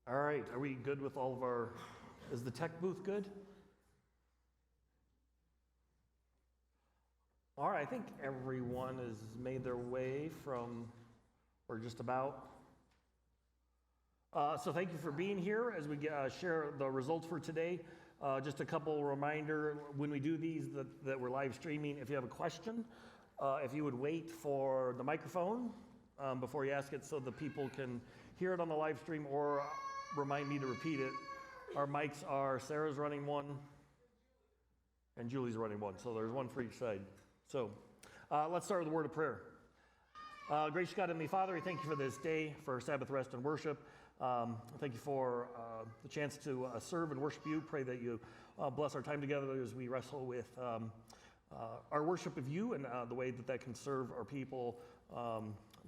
All right, are we good with all of our, is the tech booth good? All right, I think everyone has made their way from, or just about. So thank you for being here as we share the results for today. Just a couple reminder, when we do these that we're live streaming, if you have a question, if you would wait for the microphone before you ask it so the people can hear it on the live stream, or remind me to repeat it. Our mics are, Sarah's running one and Julie's running one, so there's one for each side. So let's start with a word of prayer. Gracious God, Heavenly Father, we thank you for this day, for Sabbath rest and worship. Thank you for the chance to serve and worship you. Pray that you bless our time together as we wrestle with our worship of you and the way that can serve our people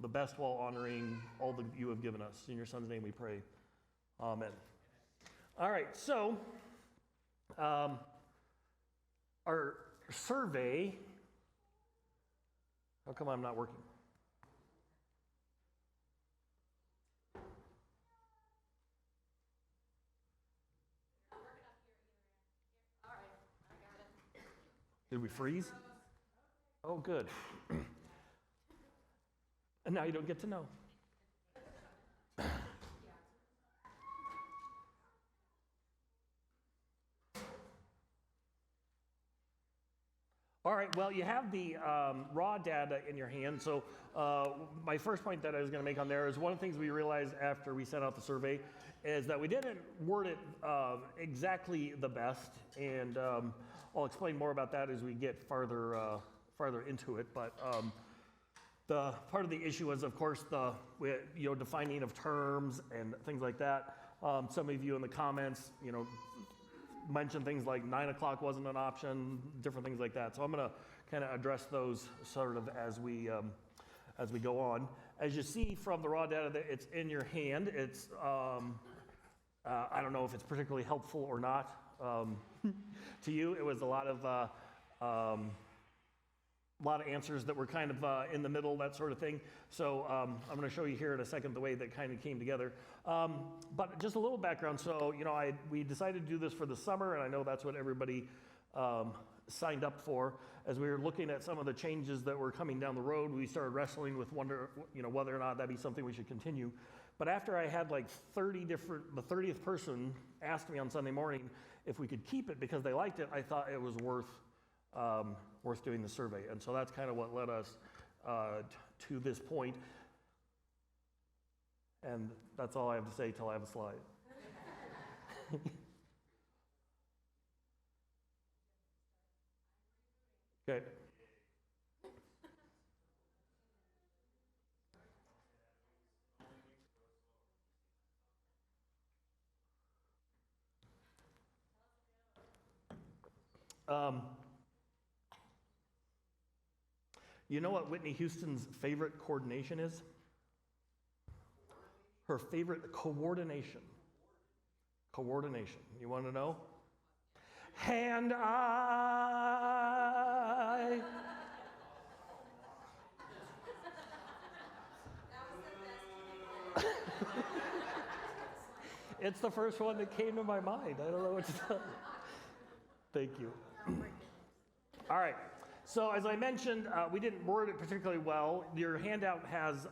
the best while honoring all that you have given us. In your Son's name we pray. Amen. All right, so our survey, how come I'm not working? Did we freeze? Oh, good. And now you don't get to know. All right, well, you have the raw data in your hand. So my first point that I was going to make on there is one of the things we realized after we sent out the survey is that we didn't word it exactly the best. And I'll explain more about that as we get farther into it. But the part of the issue was, of course, the defining of terms and things like that. Some of you in the comments, mentioned things like 9 o'clock wasn't an option, different things like that. So I'm going to kind of address those sort of as we go on. As you see from the raw data that it's in your hand, it's I don't know if it's particularly helpful or not to you. It was a lot of answers that were kind of in the middle, that sort of thing. So I'm going to show you here in a second the way that kind of came together. But just a little background. So, we decided to do this for the summer, and I know that's what everybody signed up for. As we were looking at some of the changes that were coming down the road, we started wrestling with whether or not that'd be something we should continue. But after I had like the 30th person asked me on Sunday morning if we could keep it because they liked it, I thought it was worth doing the survey. And so that's kind of what led us to this point. And that's all I have to say till I have a slide. Okay. You know what Whitney Houston's favorite coordination is? Her favorite coordination. Coordination. You want to know? Hand eye. It's the first one that came to my mind. I don't know what to tell you. Thank you. All right. So as I mentioned, we didn't word it particularly well. Your handout has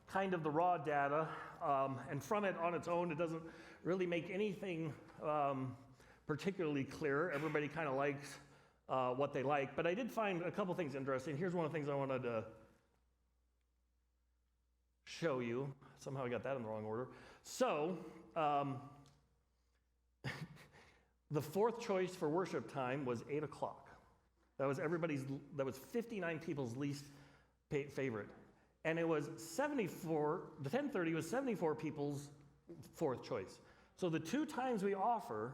kind of the raw data, and from it on its own, it doesn't really make anything particularly clear. Everybody kind of likes what they like. But I did find a couple things interesting. Here's one of the things I wanted to show you. Somehow I got that in the wrong order. So the fourth choice for worship time was 8 o'clock. That was 59 people's least favorite. And it was 74, the 10:30 was 74 people's fourth choice. So the two times we offer,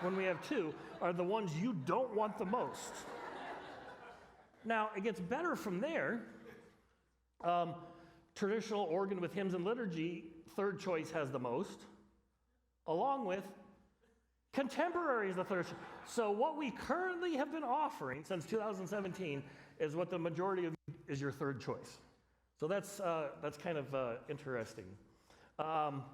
when we have two, are the ones you don't want the most. Now, it gets better from there. Traditional organ with hymns and liturgy, third choice has the most, along with contemporary is the third. So what we currently have been offering since 2017 is what the majority of is your third choice. So that's kind of interesting. Um,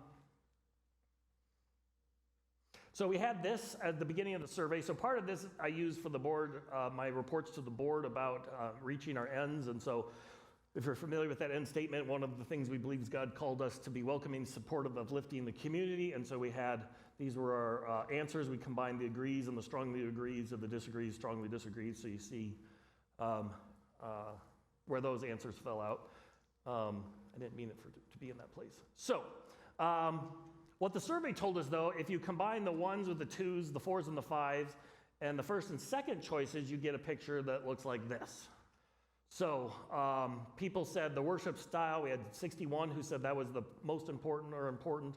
So we had this at the beginning of the survey. So part of this I used for the board, my reports to the board about reaching our ends. And so if you're familiar with that end statement, one of the things we believe is God called us to be welcoming, supportive, uplifting the community. And so we had, these were our answers. We combined the agrees and the strongly agrees and the disagrees, strongly disagrees. So you see where those answers fell out. I didn't mean it to be in that place. So, what the survey told us, though, if you combine the ones with the twos, the fours and the fives, and the first and second choices, you get a picture that looks like this. So people said the worship style, we had 61 who said that was the most important or important.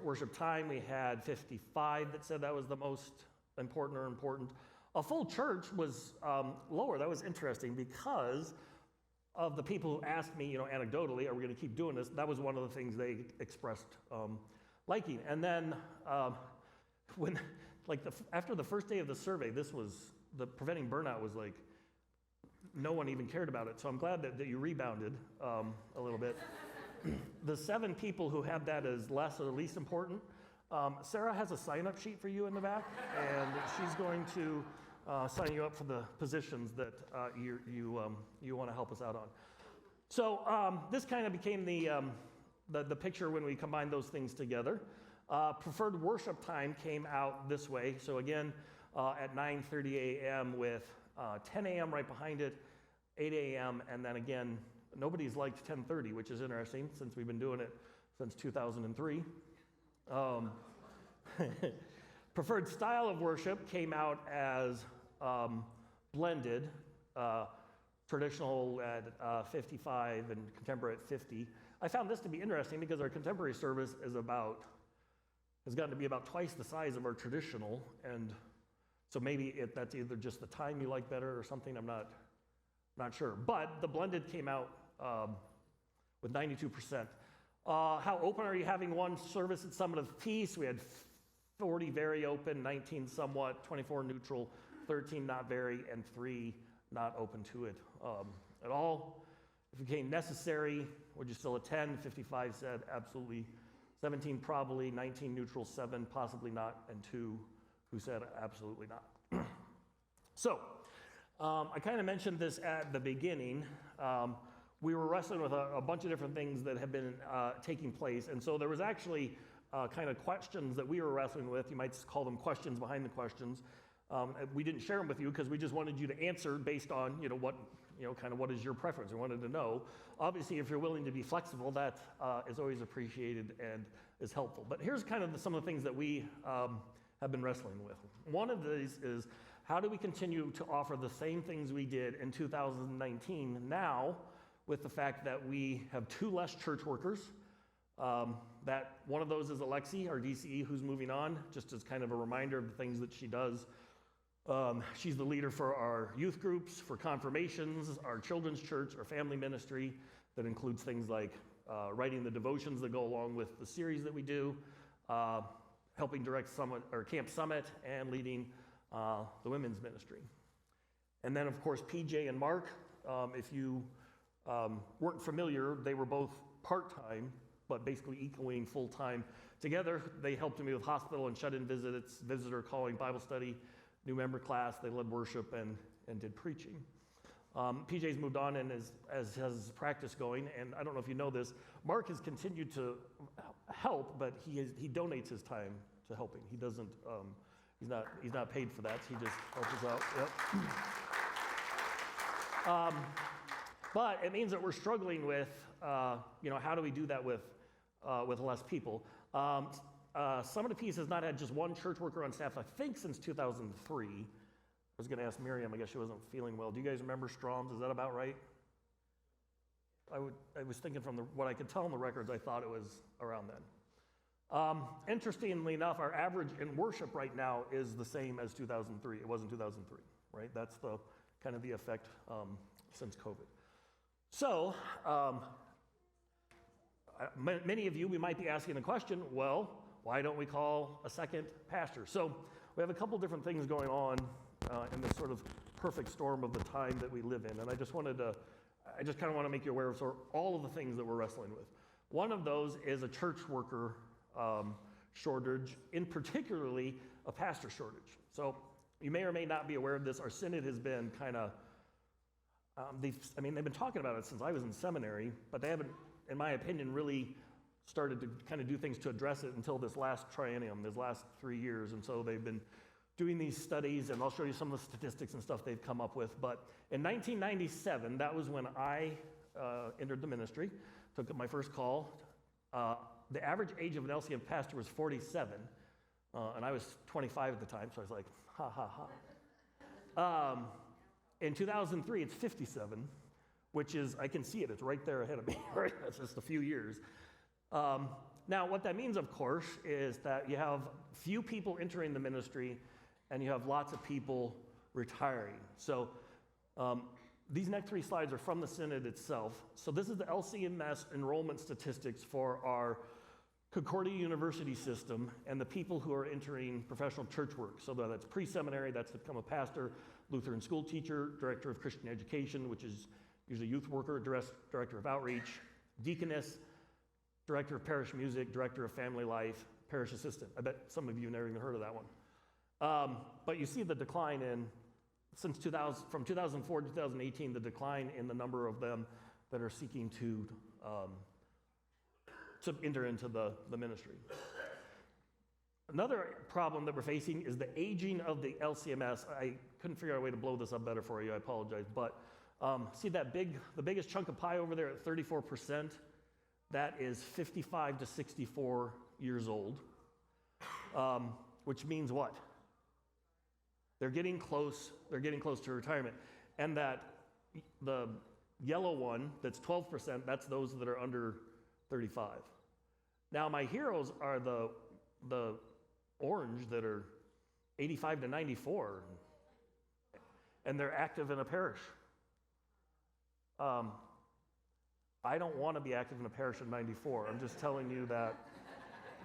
Worship time, we had 55 that said that was the most important or important. A full church was lower. That was interesting because of the people who asked me, anecdotally, are we going to keep doing this? That was one of the things they expressed liking. And then after the first day of the survey, the preventing burnout was like, no one even cared about it. So I'm glad that you rebounded a little bit. The 7 people who had that as less or least important, Sarah has a sign-up sheet for you in the back, and she's going to sign you up for the positions that you want to help us out on. So this kind of became the picture when we combined those things together. Preferred worship time came out this way. So again, at 9:30 a.m. with 10 a.m. right behind it, 8 a.m., and then again, nobody's liked 10:30, which is interesting since we've been doing it since 2003. Preferred style of worship came out as blended, traditional at 55 and contemporary at 50. I found this to be interesting because our contemporary service has gotten to be about twice the size of our traditional, and so maybe that's either just the time you like better or something. I'm not sure. But the blended came out with 92%. How open are you having one service at Summit of Peace? We had 40 very open, 19 somewhat, 24 neutral, 13 not very, and 3 not open to it at all. If it became necessary, would you still attend? 55 said absolutely, 17 probably, 19 neutral, 7 possibly not, and 2 who said absolutely not. So, I kind of mentioned this at the beginning. We were wrestling with a bunch of different things that have been taking place, and so there was actually kind of questions that we were wrestling with. You might call them questions behind the questions. We didn't share them with you because we just wanted you to answer based on, what is your preference. We wanted to know. Obviously, if you're willing to be flexible, that is always appreciated and is helpful. But here's kind of some of the things that we have been wrestling with. One of these is, how do we continue to offer the same things we did in 2019 now with the fact that we have 2 less church workers? That one of those is Alexi, our DCE, who's moving on, just as kind of a reminder of the things that she does. She's the leader for our youth groups, for confirmations, our children's church, our family ministry. That includes things like writing the devotions that go along with the series that we do, helping direct Camp Summit, and leading the women's ministry. And then, of course, PJ and Mark, if you weren't familiar, they were both part-time, but basically equaling full-time. Together, they helped me with hospital and shut-in visits, visitor calling, Bible study, new member class. They led worship and did preaching. PJ's moved on and has his practice going, and I don't know if you know this, Mark has continued to help, but he donates his time to helping. He doesn't, he's not paid for that, so he just helps us out. Yep. But it means that we're struggling with, how do we do that with less people? Summit of Peace has not had just one church worker on staff, I think, since 2003. I was going to ask Miriam, I guess she wasn't feeling well. Do you guys remember Strom's? Is that about right? I was thinking from what I could tell in the records, I thought it was around then. Interestingly enough, our average in worship right now is the same as 2003. It was in 2003, right? That's the kind of the effect since COVID. So, many of you, we might be asking the question, well, why don't we call a second pastor? So we have a couple different things going on in this sort of perfect storm of the time that we live in. And I just wanted to I just kind of want to make you aware of sort of all of the things that we're wrestling with. One of those is a church worker shortage, in particularly a pastor shortage. So you may or may not be aware of this. Our synod has been kind of, they've been talking about it since I was in seminary, but they haven't, in my opinion, really started to kind of do things to address it until this last triennium, this last 3 years. And so they've been doing these studies, and I'll show you some of the statistics and stuff they've come up with. But in 1997, that was when I entered the ministry, took up my first call. The average age of an LCM pastor was 47, and I was 25 at the time, so I was like, ha, ha, ha. In 2003, it's 57, which is, I can see it, it's right there ahead of me, right? That's just a few years. Now, what that means, of course, is that you have few people entering the ministry, and you have lots of people retiring. So these next 3 slides are from the Synod itself. So this is the LCMS enrollment statistics for our Concordia University system and the people who are entering professional church work. So that's pre-seminary, that's to become a pastor, Lutheran school teacher, director of Christian education, which is usually youth worker, director of outreach, deaconess, director of parish music, director of family life, parish assistant. I bet some of you have never even heard of that one. But you see the decline from 2004 to 2018, the decline in the number of them that are seeking to enter into the ministry. Another problem that we're facing is the aging of the LCMS. I couldn't figure out a way to blow this up better for you, I apologize. But see the biggest chunk of pie over there at 34%? That is 55 to 64 years old, which means what? They're getting close to retirement. And that the yellow one, that's 12%, that's those that are under 35. Now my heroes are the orange that are 85 to 94, and they're active in a parish. I don't want to be active in a parish at 94. I'm just telling you that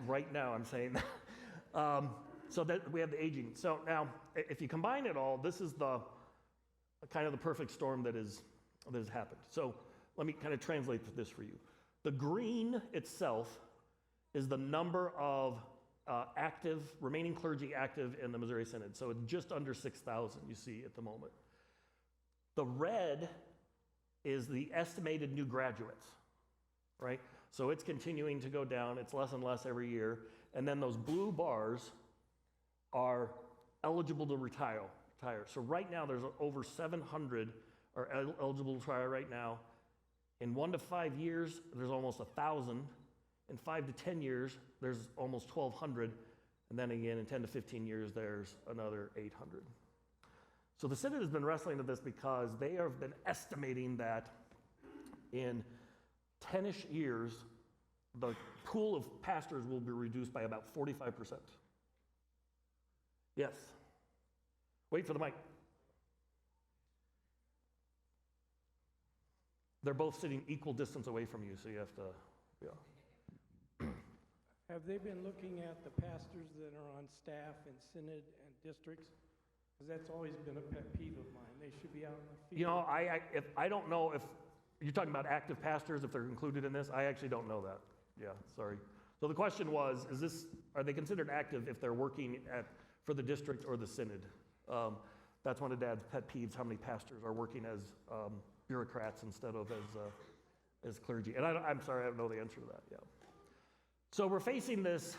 right now. I'm saying that. So that we have the aging. So now, if you combine it all, this is the kind of the perfect storm that has happened. So let me kind of translate this for you. The green itself is the number of remaining clergy active in the Missouri Synod. So it's just under 6,000 you see at the moment. The red is the estimated new graduates, right? So it's continuing to go down. It's less and less every year. And then those blue bars are eligible to retire. So right now there's over 700 are eligible to retire right now. In 1 to 5 years, there's almost 1,000. In 5 to 10 years, there's almost 1,200. And then again, in 10 to 15 years, there's another 800. So the Synod has been wrestling with this because they have been estimating that in 10-ish years, the pool of pastors will be reduced by about 45%. Yes. Wait for the mic. They're both sitting equal distance away from you, so you have to, yeah. Have they been looking at the pastors that are on staff in synod and districts? Because that's always been a pet peeve of mine. They should be out in the field. You know, I don't know if you're talking about active pastors, if they're included in this. I actually don't know that. Yeah, sorry. So the question was, are they considered active if they're working for the district or the synod? That's one of Dad's pet peeves, how many pastors are working as bureaucrats instead of as clergy. And I'm sorry, I don't know the answer to that. Yeah. So we're facing this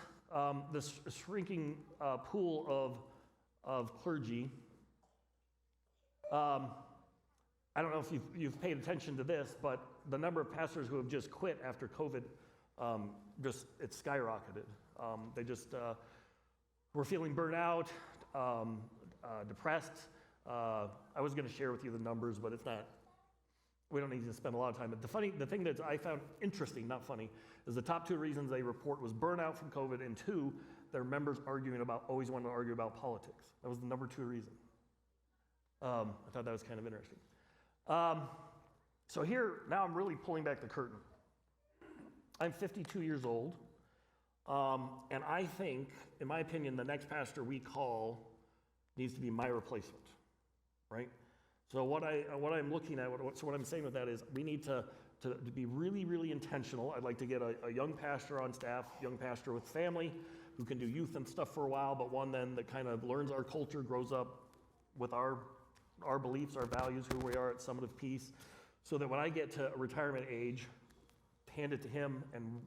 shrinking pool of clergy. I don't know if you've paid attention to this, but the number of pastors who have just quit after COVID, it's skyrocketed. They just were feeling burnt out, depressed. I was going to share with you the numbers, but it's not. We don't need to spend a lot of time. But the thing that I found interesting, not funny, is the top 2 reasons they report was burnout from COVID, and 2, their members always wanted to argue about politics. That was the number 2 reason. I thought that was kind of interesting. So here, now I'm really pulling back the curtain. I'm 52 years old, and I think, in my opinion, the next pastor we call needs to be my replacement, right? So what I'm looking at, so what I'm saying with that is we need to be really, really intentional. I'd like to get a young pastor on staff, young pastor with family, who can do youth and stuff for a while, but one then that kind of learns our culture, grows up with our beliefs, our values, who we are at Summit of Peace, so that when I get to retirement age, hand it to him, and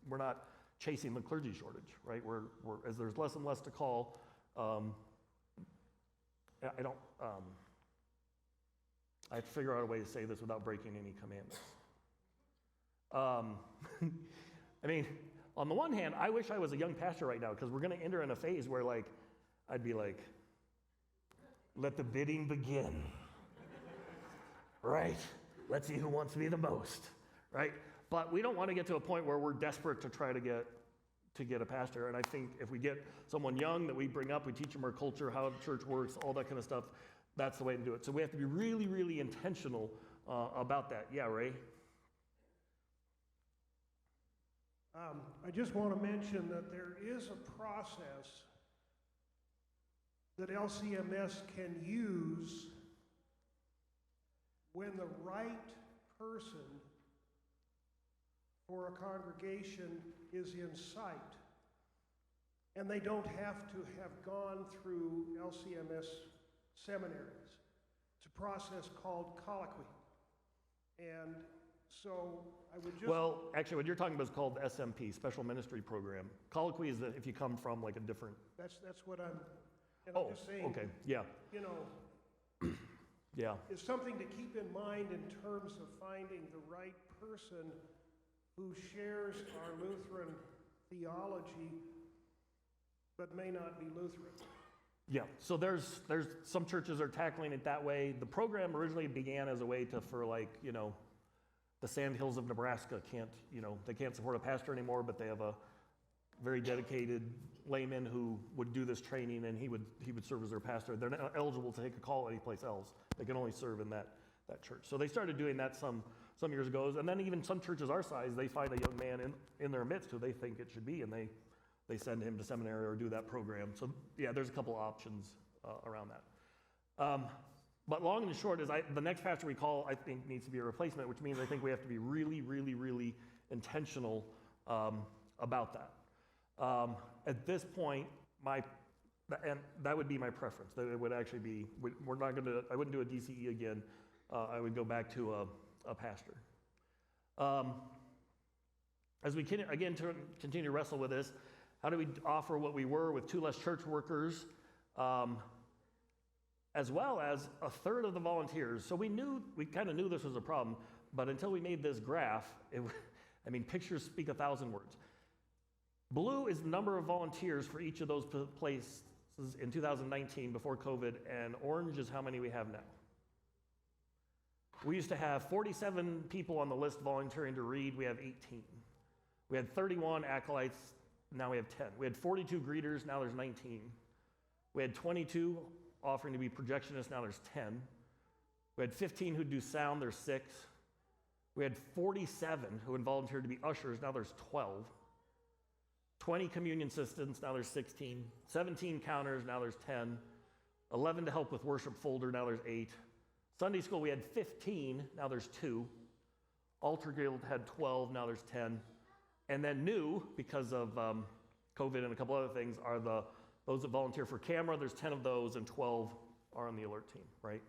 we're not chasing the clergy shortage, right? We're as there's less and less to call. I have to figure out a way to say this without breaking any commandments. I mean, on the one hand, I wish I was a young pastor right now, because we're going to enter in a phase where, like, I'd be like, let the bidding begin. Right? Let's see who wants me the most. Right? But we don't want to get to a point where we're desperate to try to get a pastor. And I think if we get someone young that we bring up, we teach them our culture, how the church works, all that kind of stuff, that's the way to do it. So we have to be really, really intentional about that. Yeah, Ray? I just want to mention that there is a process that LCMS can use when the right person for a congregation is in sight. And they don't have to have gone through LCMS seminaries. It's a process called colloquy. And so I would just... Well, actually, what you're talking about is called SMP, Special Ministry Program. Colloquy is if you come from like a different... That's what I'm... And I'm just saying, okay, yeah. you know, Yeah. it's something to keep in mind in terms of finding the right person who shares our Lutheran theology, but may not be Lutheran. Yeah, so there's some churches are tackling it that way. The program originally began as a way for like, you know, the Sandhills of Nebraska they can't support a pastor anymore, but they have a very dedicated layman who would do this training, and he would serve as their pastor. They're not eligible to take a call anyplace else. They can only serve in that church. So they started doing that some years ago, and then even some churches our size, they find a young man in their midst who they think it should be, and they send him to seminary or do that program. So yeah, there's a couple options around that. But long and short is the next pastor we call, I think, needs to be a replacement, which means I think we have to be really, really, really intentional about that. At this point, and that would be my preference. That it would actually be, I wouldn't do a DCE again. I would go back to a pastor. As we continue to wrestle with this, how do we offer what we were with 2 less church workers, as well as a third of the volunteers? So we kind of knew this was a problem, but until we made this graph, pictures speak 1,000 words. Blue is the number of volunteers for each of those places in 2019 before COVID, and orange is how many we have now. We used to have 47 people on the list volunteering to read. We have 18. We had 31 acolytes. Now we have 10. We had 42 greeters. Now there's 19. We had 22 offering to be projectionists. Now there's 10. We had 15 who do sound. There's 6. We had 47 who had volunteered to be ushers. Now there's 12. 20 communion assistants. Now there's 16. 17 counters. Now there's 10. 11 to help with worship folder. Now there's 8. Sunday school, we had 15, now there's 2. Altar Guild had 12, now there's 10. And then new, because of COVID and a couple other things, are those that volunteer for camera. There's 10 of those, and 12 are on the alert team, right?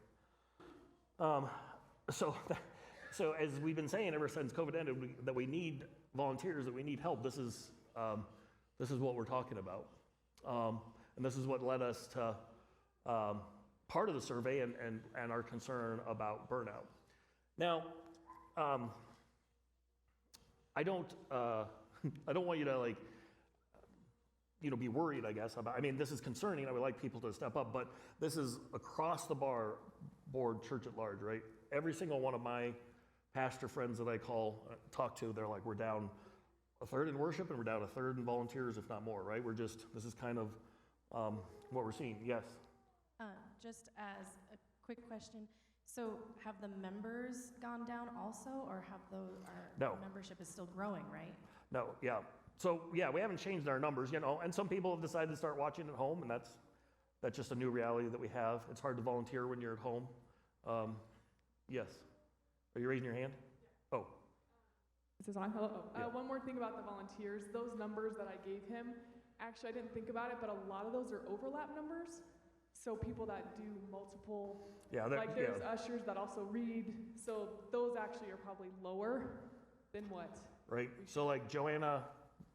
So as we've been saying ever since COVID ended, that we need volunteers, that we need help. This is what we're talking about. And this is what led us to part of the survey and our concern about burnout. Now, I don't want you to be worried, I guess, about, this is concerning. I would like people to step up, but this is across the board church at large, right? Every single one of my pastor friends that I talk to, they're like, we're down a third in worship and we're down a third in volunteers, if not more, right? This is kind of what we're seeing. Yes? Just as a quick question, so have the members gone down also, or No. membership is still growing, right? No, yeah. So yeah, we haven't changed our numbers, and some people have decided to start watching at home, and that's just a new reality that we have. It's hard to volunteer when you're at home. Yes. Are you raising your hand? Oh, Is this on? Hello. Yeah. One more thing about the volunteers. Those numbers that I gave him, actually, I didn't think about it, but a lot of those are overlap numbers. So people that do multiple, yeah, like there's yeah, ushers that also read. So those actually are probably lower than what. right. So like Joanna,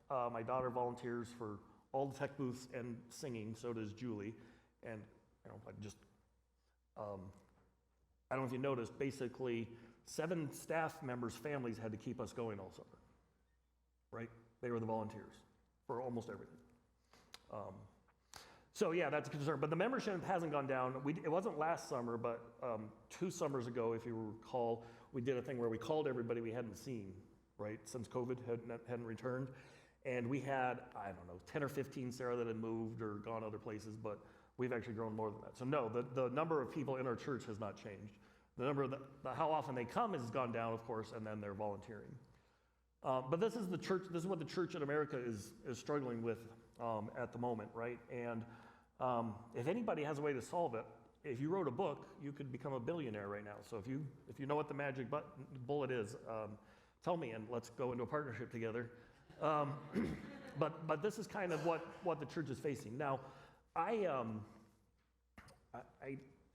my daughter volunteers for all the tech booths and singing, so does Julie. And, like just, I don't know if you noticed, basically 7 staff members' families had to keep us going all summer, right? They were the volunteers for almost everything. So yeah, that's a concern. But the membership hasn't gone down. It wasn't last summer, but 2 summers ago, if you recall, we did a thing where we called everybody we hadn't seen, right, since COVID hadn't returned. And we had, I don't know, 10 or 15, Sarah, that had moved or gone other places, but we've actually grown more than that. So no, the number of people in our church has not changed. The number of how often they come has gone down, of course, and then they're volunteering. But this is the church. This is what the church in America is struggling with at the moment, right? And if anybody has a way to solve it, if you wrote a book, you could become a billionaire right now. So if you know what the magic bullet is, tell me, and let's go into a partnership together. But this is kind of what the church is facing now. I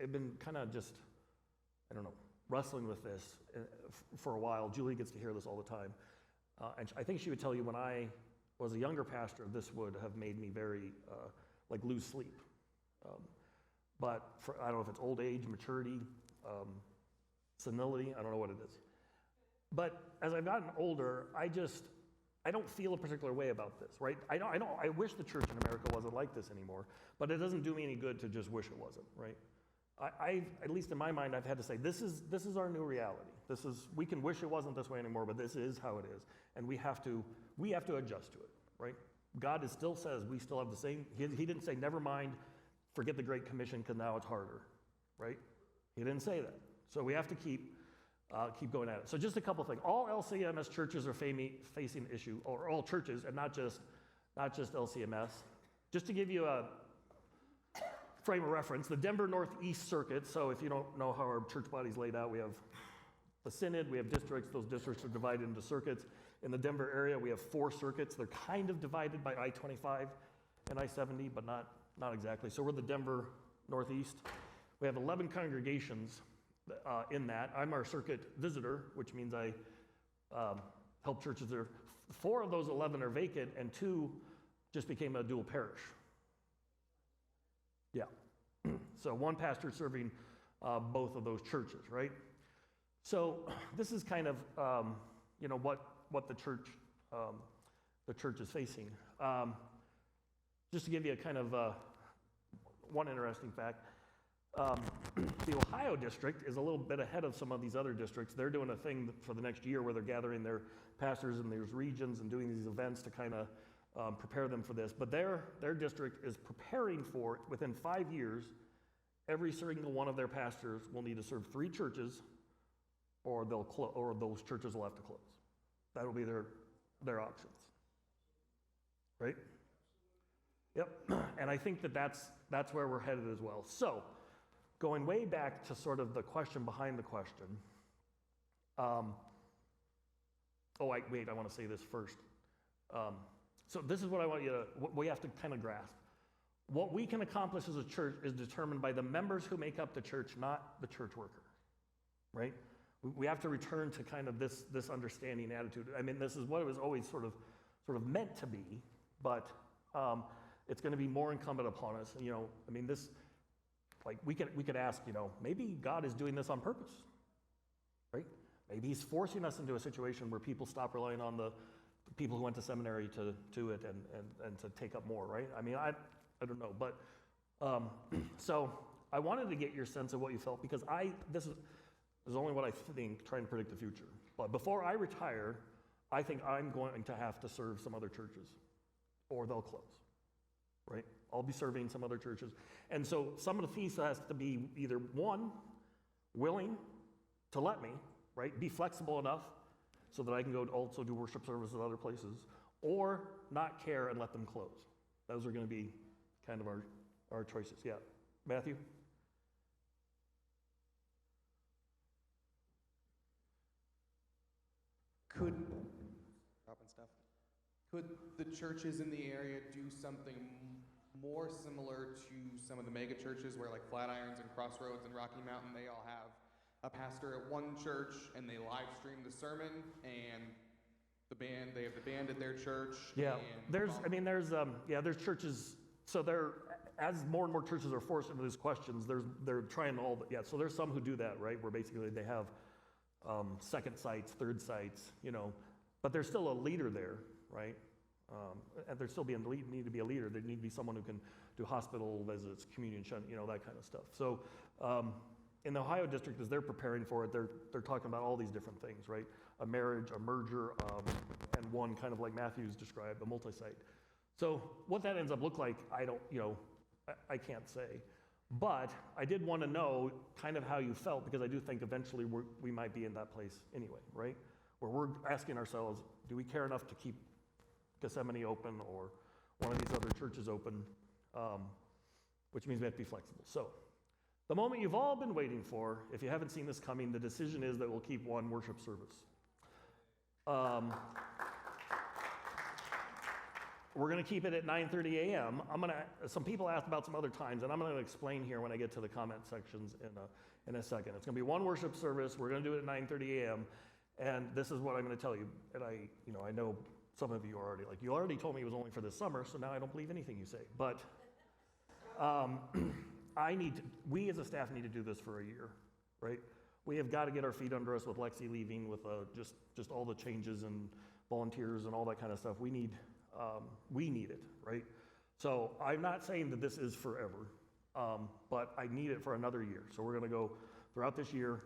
have been kind of just, I don't know, wrestling with this for a while. Julie gets to hear this all the time. And I think she would tell you when I was a younger pastor, this would have made me very, lose sleep. But I don't know if it's old age, maturity, senility, I don't know what it is. But as I've gotten older, I don't feel a particular way about this, right? I wish the church in America wasn't like this anymore, but it doesn't do me any good to just wish it wasn't, right? At least in my mind, I've had to say, this is our new reality. We can wish it wasn't this way anymore, but this is how it is. And we have to adjust to it, right? God still says we still have the same, he didn't say, never mind, forget the Great Commission because now it's harder, right? He didn't say that. So we have to keep going at it. So just a couple things. All LCMS churches are facing issue, or all churches, and not just LCMS. Just to give you a frame of reference, the Denver Northeast Circuit, so if you don't know how our church body's laid out, we have the synod, we have districts. Those districts are divided into circuits. In the Denver area, we have 4 circuits. They're kind of divided by I-25 and I-70, but not exactly. So we're the Denver Northeast. We have 11 congregations in that. I'm our circuit visitor, which means I help churches there. 4 of those 11 are vacant, and 2 just became a dual parish. Yeah. So 1 pastor serving both of those churches, right? So this is kind of what the church is facing. Just to give you a kind of one interesting fact. The Ohio district is a little bit ahead of some of these other districts. They're doing a thing for the next year where they're gathering their pastors in these regions and doing these events to kind of prepare them for this. But their district is preparing for it. Within 5 years, every single one of their pastors will need to serve 3 churches, or those churches will have to close. That'll be their options, right? Yep. And I think that's where we're headed as well. So, going way back to sort of the question behind the question. I want to say this first. So this is what I want what we have to kind of grasp. What we can accomplish as a church is determined by the members who make up the church, not the church worker, right? We have to return to kind of this understanding attitude. I mean, this is what it was always sort of meant to be, but it's going to be more incumbent upon us. We could ask, maybe God is doing this on purpose, right? Maybe he's forcing us into a situation where people stop relying on the people who went to seminary to do it and to take up more, right? I mean, I don't know, but so I wanted to get your sense of what you felt, because this is only what I think, trying to predict the future. But before I retire, I think I'm going to have to serve some other churches, or they'll close, right? I'll be serving some other churches. And so some of the fees has to be either, 1, willing to let me, right, be flexible enough so that I can go also do worship services at other places, or not care and let them close. Those are going to be kind of our choices. Yeah. Matthew? could, dropping stuff, could the churches in the area do something more similar to some of the mega churches where like Flatirons and Crossroads and Rocky Mountain, they all have a pastor at one church and they live stream the sermon, and they have the band at their church. Yeah, and there's churches, so as more and more churches are forced into these questions, they're trying so there's some who do that, right, where basically they have second sites, third sites, but there's still a leader there, right? And there still need to be a leader. There need to be someone who can do hospital visits, communion, that kind of stuff. So in the Ohio district, as they're preparing for it, they're talking about all these different things, right? A marriage, a merger, and one kind of like Matthew's described, a multi-site. So what that ends up look like, I can't say. But I did want to know kind of how you felt, because I do think eventually we might be in that place anyway, right? Where we're asking ourselves, do we care enough to keep Gethsemane open or one of these other churches open, which means we have to be flexible. So the moment you've all been waiting for, if you haven't seen this coming, the decision is that we'll keep one worship service. We're going to keep it at 9:30 a.m. Some people asked about some other times, and I'm going to explain here when I get to the comment sections in a second. It's going to be one worship service. We're going to do it at 9:30 a.m. And this is what I'm going to tell you. And I know some of you are already like, you already told me it was only for this summer, so now I don't believe anything you say. But we as a staff need to do this for a year, right? We have got to get our feet under us with Lexi leaving, with just all the changes and volunteers and all that kind of stuff. We need it, right? So I'm not saying that this is forever, but I need it for another year. So we're going to go throughout this year,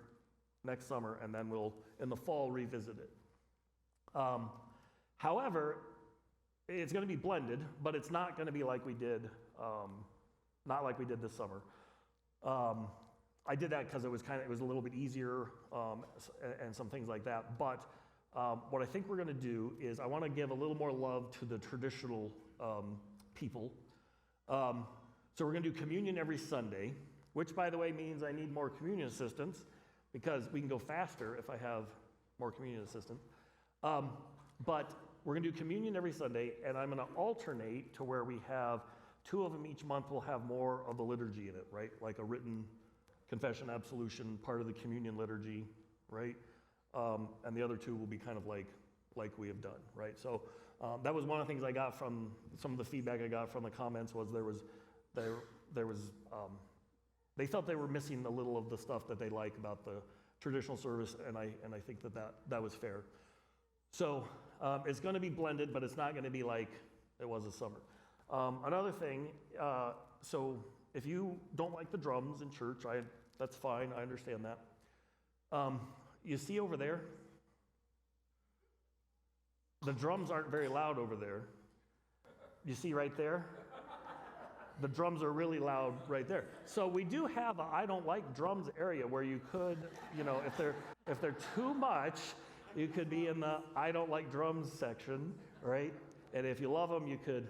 next summer, and then we'll, in the fall, revisit it. However, it's going to be blended, but it's not going to be like we did, not like we did this summer. I did that because it was a little bit easier and some things like that. But what I think we're going to do is I want to give a little more love to the traditional people. So we're going to do communion every Sunday, which, by the way, means I need more communion assistants, because we can go faster if I have more communion assistants. But we're going to do communion every Sunday, and I'm going to alternate to where we have 2 of them each month will have more of the liturgy in it, right? Like a written confession, absolution, part of the communion liturgy, right? And the other 2 will be kind of like we have done, right? So that was one of the things I got from some of the feedback I got from the comments was they felt they were missing a little of the stuff that they like about the traditional service, and I think that was fair. So it's going to be blended, but it's not going to be like it was this summer. Another thing, so if you don't like the drums in church, that's fine, I understand that. You see over there, the drums aren't very loud over there. You see right there? The drums are really loud right there. So we do have a I don't like drums area where you could, if they're too much, you could be in the I don't like drums section, right? And if you love them, you could,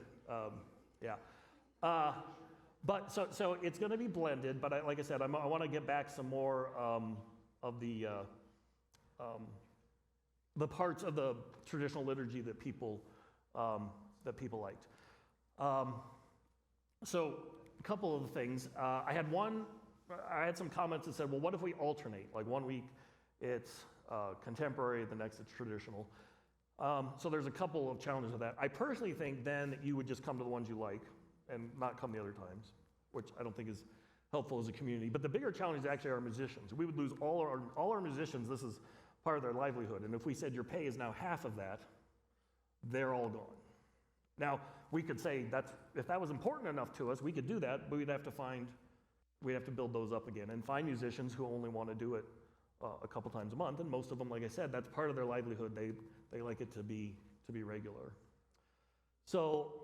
but so it's going to be blended. But like I said, I want to get back some more of the parts of the traditional liturgy that people liked. So a couple of things. I had some comments that said, well, what if we alternate? Like 1 week it's contemporary, the next it's traditional. So there's a couple of challenges with that. I personally think then that you would just come to the ones you like and not come the other times, which I don't think is helpful as a community. But the bigger challenge is actually our musicians. We would lose all our musicians. This is part of their livelihood. And if we said your pay is now half of that, they're all gone. Now, we could say if that was important enough to us, we could do that, but we'd have to build those up again and find musicians who only want to do it a couple times a month. And most of them, like I said, that's part of their livelihood. They like it to be regular. So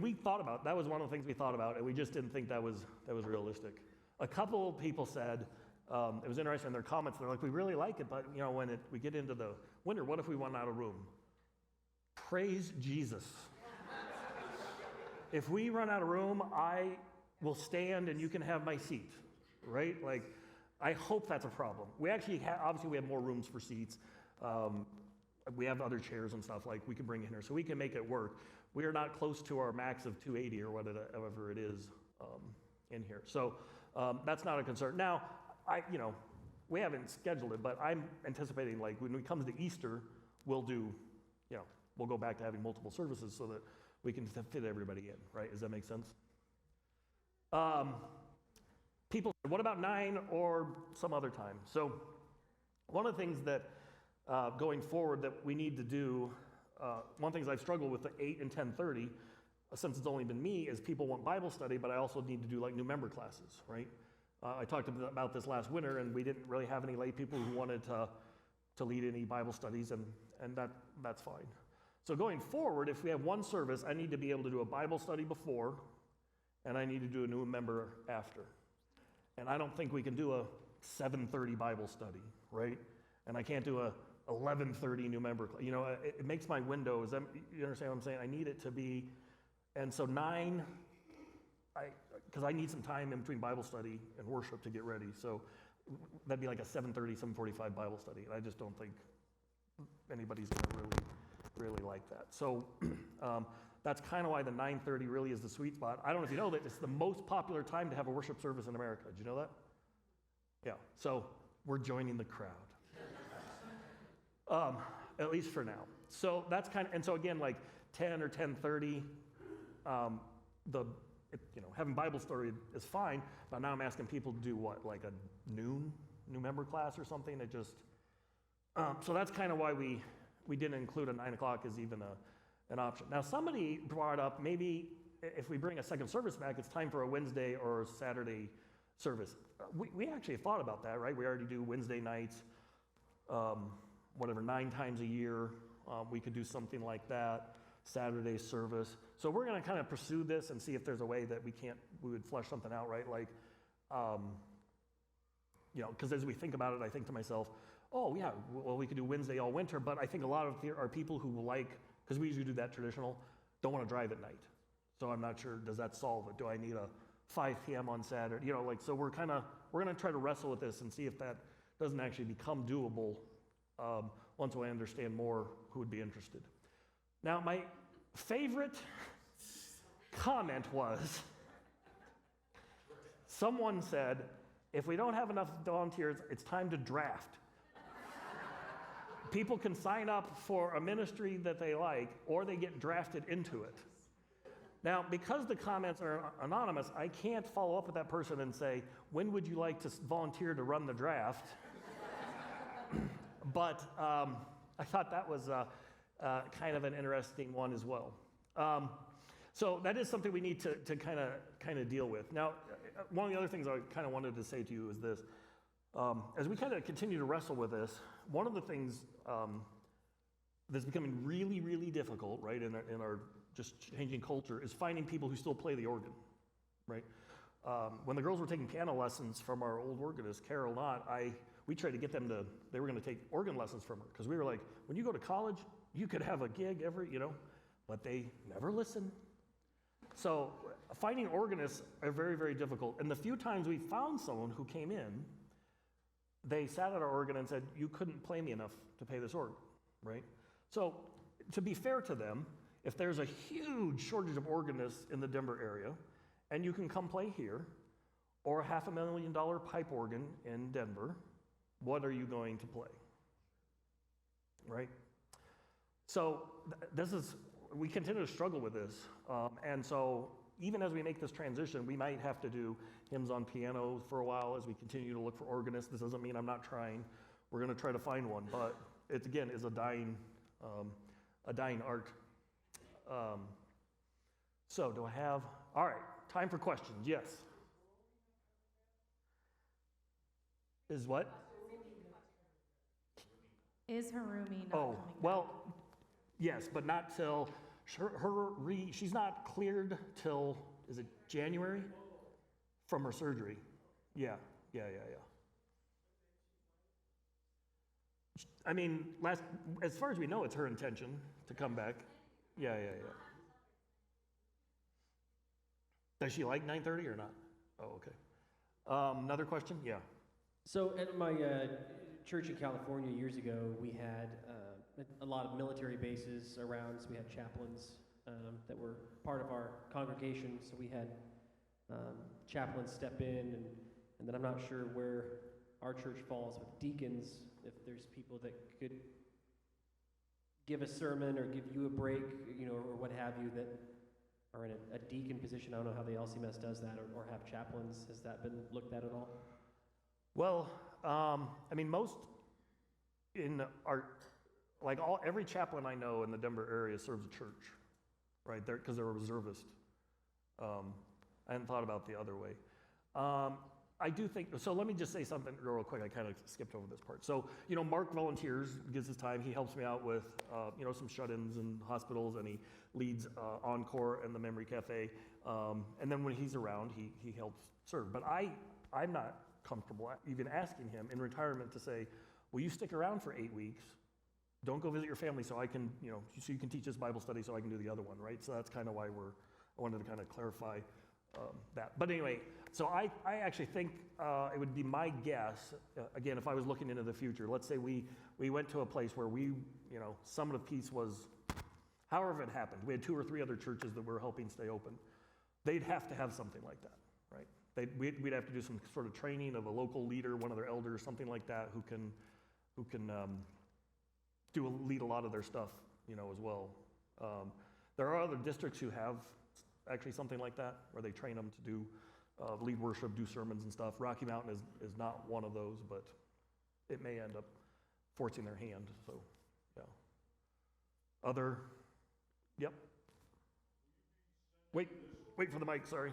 we thought about, that was one of the things we thought about, and we just didn't think that was realistic. A couple of people said, it was interesting in their comments, they're like, we really like it, but when we get into the winter, what if we run out of room? Praise Jesus. If we run out of room, I will stand and you can have my seat, right? Like, I hope that's a problem. We actually obviously we have more rooms for seats. we have other chairs and stuff, like we can bring in here, so we can make it work. We are not close to our max of 280 or whatever it is in here. So that's not a concern. Now, we haven't scheduled it, but I'm anticipating, like, when it comes to Easter, we'll go back to having multiple services so that we can fit everybody in, right? Does that make sense? People, what about 9 or some other time? So one of the things that going forward that we need to do, one of the things I've struggled with the 8 and 10:30, since it's only been me, is people want Bible study, but I also need to do like new member classes, right? I talked about this last winter, and we didn't really have any lay people who wanted to lead any Bible studies, and that's fine. So going forward, if we have one service, I need to be able to do a Bible study before, and I need to do a new member after. And I don't think we can do a 7:30 Bible study, right? And I can't do a 11:30 new member. It makes my windows. You understand what I'm saying? I need it to be, and so 9. Because I need some time in between Bible study and worship to get ready. So that'd be like a 7:30, 7:45 Bible study. And I just don't think anybody's going to really like that. So that's kind of why the 9:30 really is the sweet spot. I don't know if you know that it's the most popular time to have a worship service in America. Did you know that? Yeah. So we're joining the crowd. At least for now. So that's and so again, like 10 or 10:30, having Bible study is fine, but now I'm asking people to do what, like a new member class or something? It just, so that's kind of why we didn't include a 9 o'clock as even an option. Now somebody brought up, maybe if we bring a second service back, it's time for a Wednesday or Saturday service. We actually thought about that, right? We already do Wednesday nights, 9 times a year. We could do something like that. Saturday service. So we're going to kind of pursue this and see if there's a way that we would flesh something out, right? Like, because as we think about it, I think to myself, oh yeah, well, we could do Wednesday all winter, but I think a lot of there are people who because we usually do that traditional, don't want to drive at night. So I'm not sure, does that solve it? Do I need a 5 p.m. on Saturday? So we're going to try to wrestle with this and see if that doesn't actually become doable once I understand more who would be interested. Now, my favorite comment was, someone said, if we don't have enough volunteers, it's time to draft. People can sign up for a ministry that they like, or they get drafted into it. Now, because the comments are anonymous, I can't follow up with that person and say, when would you like to volunteer to run the draft? But I thought that was kind of an interesting one as well. So that is something we need to kind of deal with. Now, one of the other things I kind of wanted to say to you is this. As we kind of continue to wrestle with this, one of the things that's becoming really, really difficult, right, in our just changing culture is finding people who still play the organ, right? When the girls were taking piano lessons from our old organist, Carol Knott, we tried to get them they were going to take organ lessons from her, because we were like, when you go to college, you could have a gig but they never listen. So finding organists are very, very difficult. And the few times we found someone who came in, they sat at our organ and said, you couldn't play me enough to pay this organ, right? So to be fair to them, if there's a huge shortage of organists in the Denver area, and you can come play here, or a $500,000 pipe organ in Denver, what are you going to play, right? So we continue to struggle with this, and so even as we make this transition, we might have to do hymns on piano for a while as we continue to look for organists. This doesn't mean I'm not trying. We're going to try to find one, but it again is a dying art. So do I have? All right, time for questions. Yes. Is what? Is Harumi not coming back? Well, yes, but not till she's not cleared till, is it January? From her surgery. Yeah. I mean, as far as we know, it's her intention to come back. Yeah. Does she like 9:30 or not? Oh, okay. Another question? Yeah. So at my church in California years ago, we had a lot of military bases around, so we had chaplains that were part of our congregation, so we had chaplains step in, and then I'm not sure where our church falls with deacons, if there's people that could give a sermon or give you a break, you know, or what have you, that are in a deacon position. I don't know how the LCMS does that, or have chaplains. Has that been looked at all? Well, I mean, most in our, every chaplain I know in the Denver area serves a church, right? Because they're a reservist. I hadn't thought about the other way. I do think, so let me just say something real quick. I kind of skipped over this part. So, you know, Mark volunteers, gives his time. He helps me out with, you know, some shut-ins in hospitals, and he leads Encore and the Memory Cafe. And then when he's around, he helps serve. But I'm not comfortable even asking him in retirement to say, will you stick around for 8 weeks? Don't go visit your family so I can, you know, so you can teach this Bible study so I can do the other one, right? So that's kind of why I wanted to kind of clarify that. But anyway, so I actually think it would be my guess, again, if I was looking into the future, let's say we went to a place where we, you know, Summit of Peace was, however it happened, we had 2 or 3 other churches that we're helping stay open. They'd have to have something like that, right? We'd have to do some sort of training of a local leader, one of their elders, something like that, who can lead a lot of their stuff, you know, as well. There are other districts who have actually something like that, where they train them to do lead worship, do sermons and stuff. Rocky Mountain is not one of those, but it may end up forcing their hand. So, yeah. Yep. Wait for the mic. Sorry.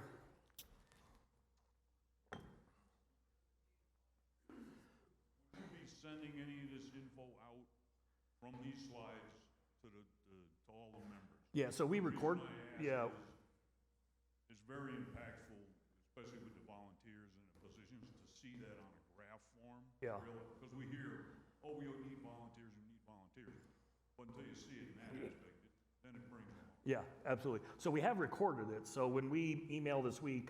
Will you be sending any of this info out from these slides to all the members? Yeah. So we record. The reason I ask is very impactful, especially with the volunteers and the positions, to see that on a graph form. Yeah. Because we hear, oh, we need volunteers, But until you see it in that aspect, then it brings them up. Yeah, absolutely. So we have recorded it. So when we email this week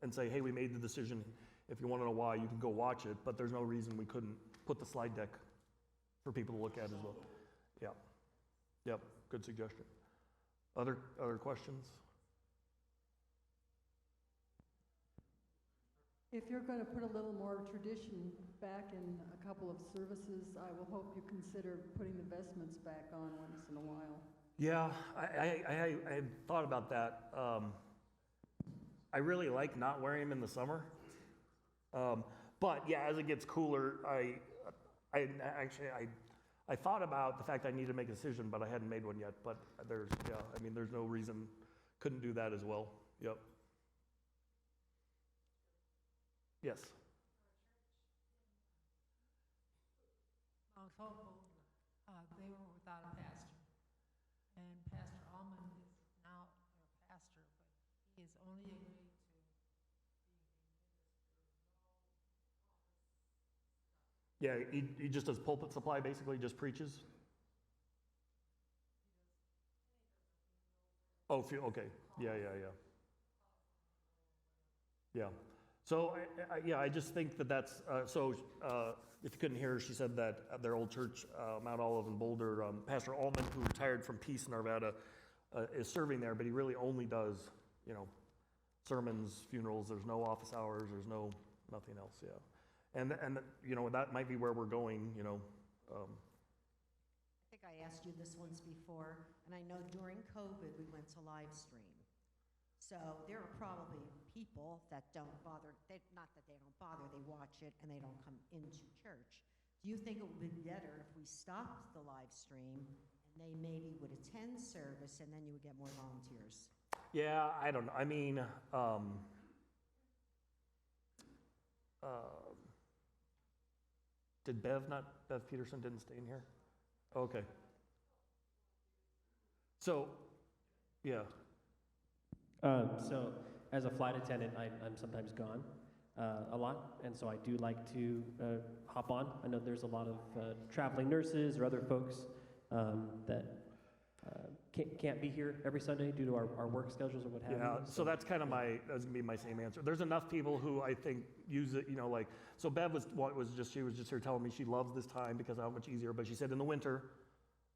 and say, hey, we made the decision, if you want to know why, you can go watch it, but there's no reason we couldn't put the slide deck for people to look at as well. Yeah. Yep, good suggestion. Other questions? If you're going to put a little more tradition back in a couple of services, I will hope you consider putting the vestments back on once in a while. Yeah, I thought about that. I really like not wearing them in the summer. But yeah, as it gets cooler, I thought about the fact I needed to make a decision, but I hadn't made one yet. But there's no reason couldn't do that as well. Yep. Yes. Mount Hope, they were without a pastor. And Pastor Allman is now their pastor, but he is only agreed to being a minister. Yeah, he just does pulpit supply, basically, just preaches? Oh, okay. Yeah. Yeah. So, I just think that's, if you couldn't hear her, she said that their old church, Mount Olive in Boulder, Pastor Allman, who retired from Peace in Arvada, is serving there, but he really only does, sermons, funerals. There's no office hours. There's nothing else, yeah. And that might be where we're going, I think I asked you this once before, and I know during COVID we went to live stream. So there are probably people that don't bother, not that they don't bother, they watch it and they don't come into church. Do you think it would be better if we stopped the live stream and they maybe would attend service and then you would get more volunteers? Yeah, I don't know. I mean, did Bev Peterson didn't stay in here? Okay. So, yeah. So as a flight attendant, I'm sometimes gone a lot, and so I do like to hop on. I know there's a lot of traveling nurses or other folks that can't be here every Sunday due to our work schedules or what have you. Yeah, so that's kind of that's gonna be my same answer. There's enough people who I think use it, so Bev was just here telling me she loves this time because of how much easier, but she said in the winter,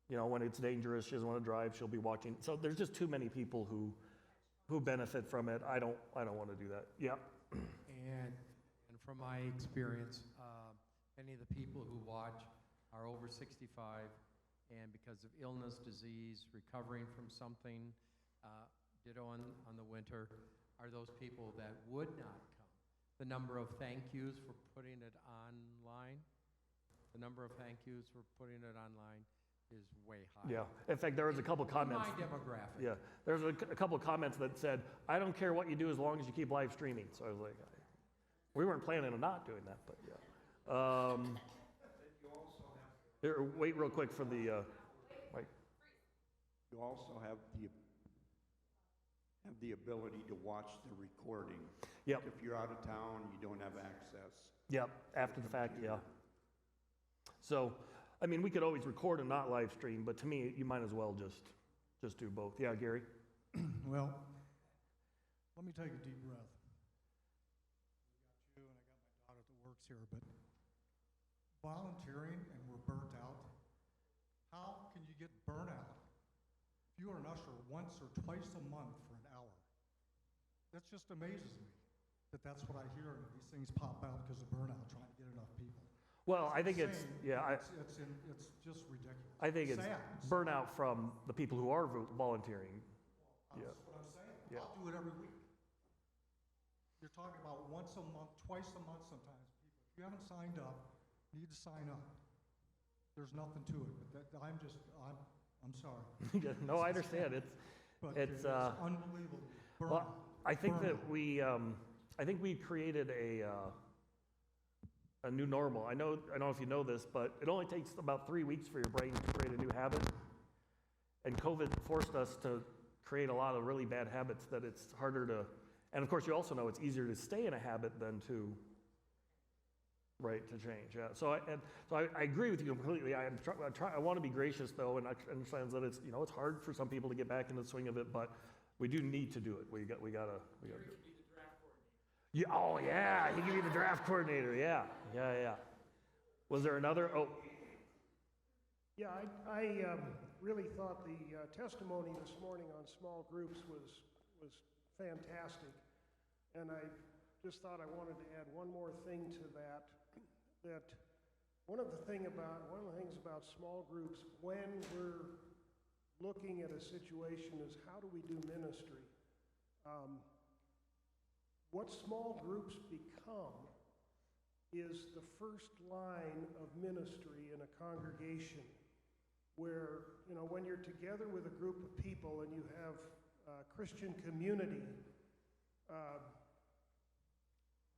You know, when it's dangerous, she doesn't want to drive, she'll be watching. So there's just too many people who benefit from it. I don't want to do that. Yeah. And from my experience, many of the people who watch are over 65, and because of illness, disease, recovering from something, ditto on the winter, are those people that would not come. The number of thank yous for putting it online, is way high. Yeah. In fact, there was a couple comments. My demographic. Yeah. There's a couple comments that said, I don't care what you do as long as you keep live streaming. So I was like, we weren't planning on not doing that, but yeah. Here, wait real quick for the, wait. You also have the ability to watch the recording. Yep. If you're out of town, you don't have access. Yep, after the fact, yeah. So, I mean, we could always record and not live stream, but to me, you might as well just do both. Yeah, Gary? Well, let me take a deep breath. I got you, and I got my daughter that works here, but volunteering and we're burnt out. How can you get burnout if you are an usher once or twice a month for an hour? That just amazes me that that's what I hear, and these things pop out because of burnout, trying to get enough people. Well, I think it's, yeah. It's just ridiculous. I think it's sad. burnout from the people who are volunteering. Yeah. That's what I'm saying. Yeah. I'll do it every week. You're talking about once a month, twice a month sometimes. People, if you haven't signed up, you need to sign up. There's nothing to it, but I'm sorry. No, I understand. It's unbelievable. Burnout. Well, I think that Burnout. we created a new normal. I don't know if you know this, but it only takes about 3 weeks for your brain to create a new habit. And COVID forced us to create a lot of really bad habits that it's harder to, and of course you also know it's easier to stay in a habit than to change. Yeah. So I agree with you completely. I want to be gracious though, and I understand that it's hard for some people to get back into the swing of it, but we do need to do it. We gotta do it. Yeah, oh yeah, he could be the draft coordinator. Yeah. Was there another? Oh. Yeah, I really thought the testimony this morning on small groups was fantastic, and I just thought I wanted to add one more thing to that. That one of the things about small groups when we're looking at a situation is how do we do ministry? What small groups become is the first line of ministry in a congregation where, when you're together with a group of people and you have Christian community,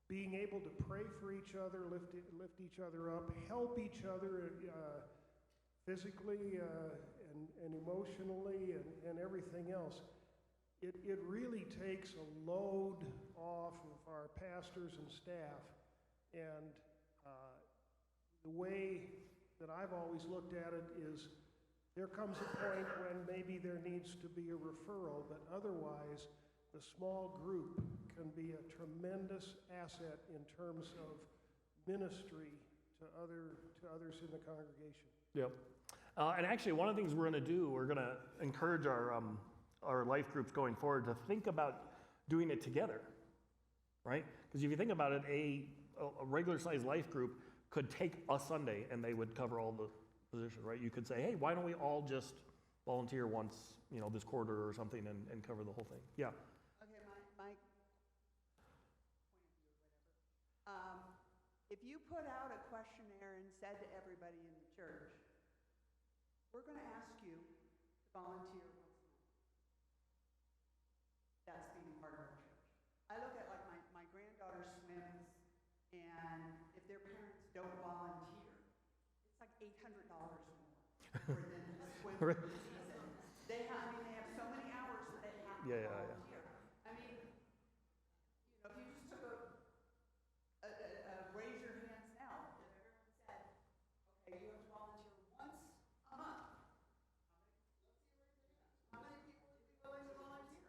being able to pray for each other, lift each other up, help each other physically and emotionally and everything else. It really takes a load off of our pastors and staff. And the way that I've always looked at it is there comes a point when maybe there needs to be a referral, but otherwise the small group can be a tremendous asset in terms of ministry to others in the congregation. Yep. And actually, one of the things we're going to do, we're going to encourage our life groups going forward to think about doing it together, right? Because if you think about it, a regular-sized life group could take a Sunday and they would cover all the positions, right? You could say, hey, why don't we all just volunteer once, this quarter or something and cover the whole thing? Yeah. Okay, my if you put out a questionnaire and said to everybody in the church, we're going to ask you to volunteer once a month. That's being part of our church. I look at my granddaughter swims, and if their parents don't volunteer, it's like $800 more for them to swim for the season. They have so many hours that they have to volunteer. I mean, if you just took raise your hands now, if everyone said, okay, you have to volunteer once a month. How many people would be willing to volunteer?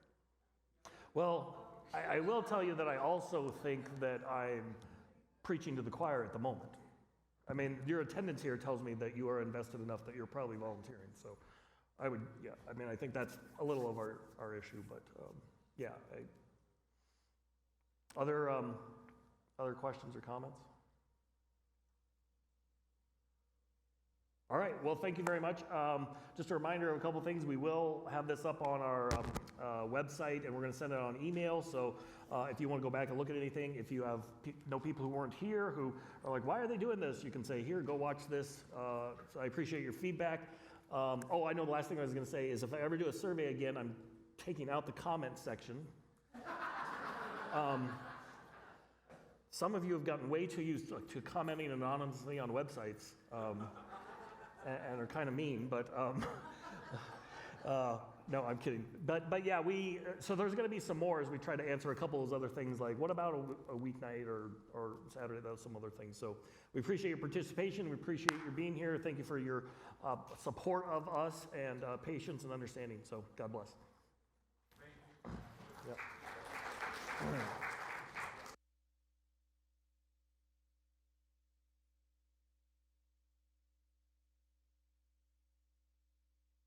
Well, I will tell you that I also think that I'm preaching to the choir at the moment. I mean, your attendance here tells me that you are invested enough that you're probably volunteering, so I would, yeah, I mean, I think that's a little of our issue, but, yeah. Other questions or comments? All right, well, thank you very much. Just a reminder of a couple things. We will have this up on our website, and we're going to send it on email. So if you want to go back and look at anything, if you have know people who weren't here who are like, why are they doing this? You can say, here, go watch this. So I appreciate your feedback. Oh, I know the last thing I was going to say is if I ever do a survey again, I'm taking out the comment section. Some of you have gotten way too used to commenting anonymously on websites. And are kind of mean, but no, I'm kidding. But yeah, so there's going to be some more as we try to answer a couple of those other things, like what about a weeknight or Saturday, those some other things. So we appreciate your participation. We appreciate your being here. Thank you for your support of us and patience and understanding. So God bless.